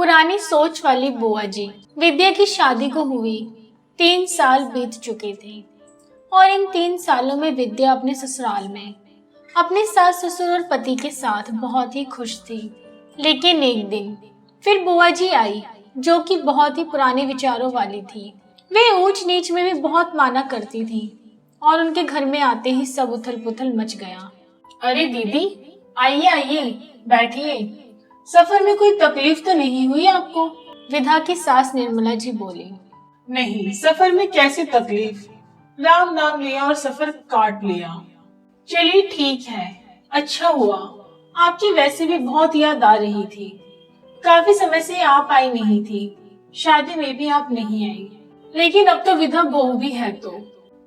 पुरानी सोच वाली बुआ जी। विद्या की शादी को हुई 3 साल बीत चुके थे और इन 3 सालों में विद्या अपने ससुराल में अपने सास ससुर और पति के साथ बहुत ही खुश थी। लेकिन एक दिन फिर बुआ जी आई जो कि बहुत ही पुराने विचारों वाली थी। वे ऊंच नीच में भी बहुत माना करती थी और उनके घर में आते ही सब उथल पुथल मच गया। अरे दीदी, आइए आइए, बैठिए। सफर में कोई तकलीफ तो नहीं हुई आपको? विधा की सास निर्मला जी बोली। नहीं, सफर में कैसी तकलीफ, राम नाम लिया और सफर काट लिया। चलिए ठीक है, अच्छा हुआ। आपकी वैसे भी बहुत याद आ रही थी, काफी समय से आप आई नहीं थी, शादी में भी आप नहीं आई। लेकिन अब तो विधा बहू भी है तो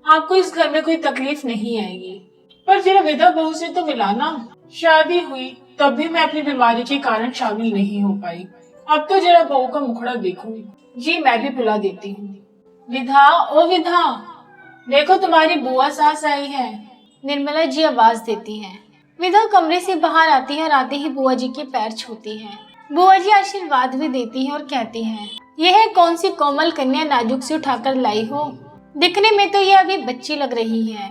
आपको इस घर में कोई तकलीफ नहीं आएगी। पर जरा विधा बहू से तो मिलाना। शादी हुई तब भी मैं अपनी बीमारी के कारण शामिल नहीं हो पाई। अब तो जरा बहू का मुखड़ा देखूं। जी मैं भी बुला देती हूँ। विधा, ओ विधा, देखो तुम्हारी बुआ सास आई है। निर्मला जी आवाज देती हैं। विधा कमरे से बाहर आती है और आते ही बुआ जी के पैर छूती है। बुआ जी आशीर्वाद भी देती हैं और कहती हैं, यह कौन सी कोमल कन्या नाजुक से उठाकर लाई हो। दिखने में तो यह अभी बच्ची लग रही है।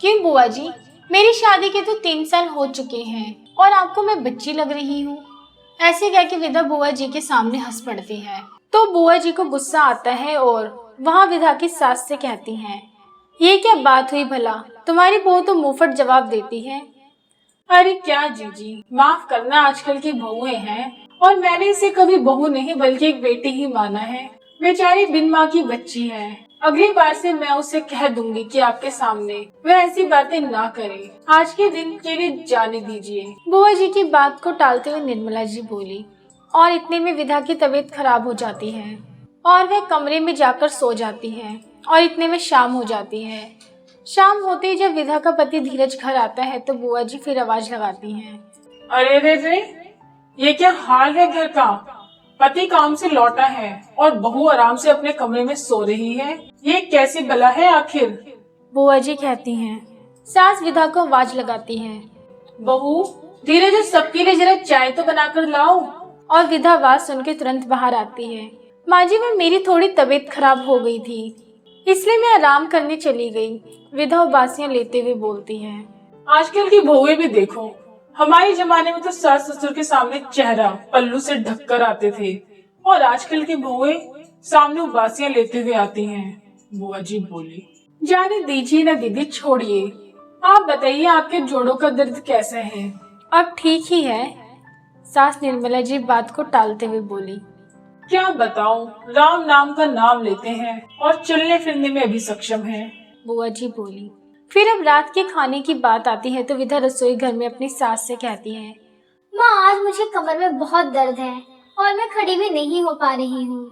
क्यों बुआ जी, मेरी शादी के तो 3 साल हो चुके हैं और आपको मैं बच्ची लग रही हूँ। ऐसे कह के विधा बुआ जी के सामने हंस पड़ती है। तो बुआ जी को गुस्सा आता है और वहाँ विधा की सास से कहती हैं, ये क्या बात हुई भला, तुम्हारी बहू तो मुंहफट जवाब देती है। अरे क्या जीजी, माफ करना, आजकल की बहुएं हैं और मैंने इसे कभी बहू नहीं बल्कि एक बेटी ही माना है। बेचारी बिन माँ की बच्ची है। अगली बार से मैं उसे कह दूंगी कि आपके सामने वह ऐसी बातें ना करे। आज के दिन के लिए जाने दीजिए। बुआ जी की बात को टालते हुए निर्मला जी बोली और इतने में विधा की तबीयत खराब हो जाती है और वह कमरे में जाकर सो जाती है और इतने में शाम हो जाती है। शाम होते ही जब विधा का पति धीरज घर आता है तो बुआ जी फिर आवाज लगाती हैं, अरे रे रे, ये क्या हाल है घर का। पति काम से लौटा है और बहू आराम से अपने कमरे में सो रही है। ये कैसी बला है आखिर। बुआ जी कहती हैं। सास विधा को आवाज लगाती है, बहू धीरज, सबके लिए जरा चाय तो बनाकर लाओ। और विधा आवाज सुन के तुरंत बाहर आती है। माँ जी, मैं मेरी थोड़ी तबीयत खराब हो गई थी इसलिए मैं आराम करने चली गई। विधा उबासियां लेते हुए बोलती है। आजकल की बहुएं भी देखो, हमारे जमाने में तो सास ससुर के सामने चेहरा पल्लू से ढककर आते थे और आजकल की बहुएं सामने उबासियां लेते हुए आती हैं। बुआ जी बोली, जाने दीजिए ना दीदी, छोड़िए। आप बताइए, आपके जोड़ों का दर्द कैसा है? अब ठीक ही है। सास निर्मला जी बात को टालते हुए बोली, क्या बताऊं, राम नाम का नाम लेते हैं और चलने फिरने में भी सक्षम हैं। बुआ जी बोली। फिर अब रात के खाने की बात आती है तो विधा रसोई घर में अपनी सास से कहती है, माँ, आज मुझे कमर में बहुत दर्द है और मैं खड़ी भी नहीं हो पा रही हूँ,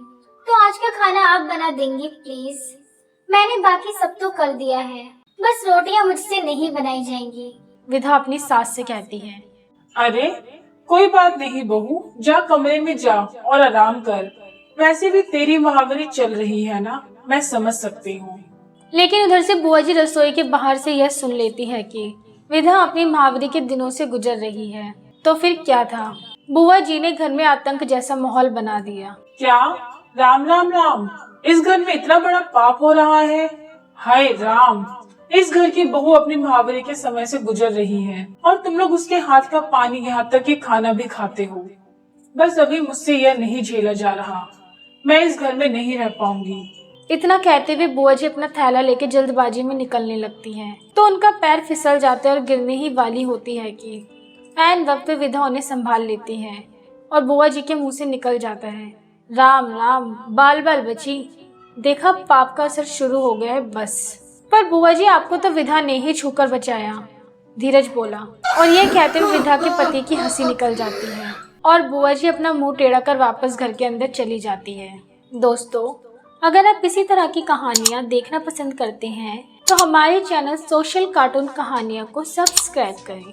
तो आज का खाना आप बना देंगी प्लीज। मैंने बाकी सब तो कर दिया है, बस रोटियाँ मुझसे नहीं बनाई जाएंगी। विधा अपनी सास से कहती है। अरे कोई बात नहीं बहू, जा कमरे में जा और आराम कर। वैसे भी तेरी महावरी चल रही है ना, मैं समझ सकती हूँ। लेकिन उधर से बुआ जी रसोई के बाहर से यह सुन लेती है कि विधा अपनी महावरी के दिनों से गुजर रही है। तो फिर क्या था, बुआ जी ने घर में आतंक जैसा माहौल बना दिया। क्या? राम राम राम, इस घर में इतना बड़ा पाप हो रहा है। हाय राम, इस घर की बहू अपनी महावरी के समय से गुजर रही है और तुम लोग उसके हाथ का पानी, यहाँ तक कि खाना भी खाते हो। बस अभी मुझसे यह नहीं झेला जा रहा, मैं इस घर में नहीं रह पाऊंगी। इतना कहते हुए बुआ जी अपना थैला लेके जल्दबाजी में निकलने लगती हैं। तो उनका पैर फिसल जाता है और गिरने ही वाली होती है कि ऐन वक्त पे विधा उन्हें संभाल लेती है और बुआ जी के मुंह से निकल जाता है, राम राम, बाल बाल बची। देखा, पाप का असर शुरू हो गया है बस। पर बुआ जी, आपको तो विधा ने ही छूकर बचाया, धीरज बोला। और ये कहते हुए विधा के पति की हंसी निकल जाती है और बुआ जी अपना मुंह टेढ़ा कर वापस घर के अंदर चली जाती है। दोस्तों, अगर आप इसी तरह की कहानियाँ देखना पसंद करते हैं तो हमारे चैनल सोशल कार्टून कहानियाँ को सब्सक्राइब करें।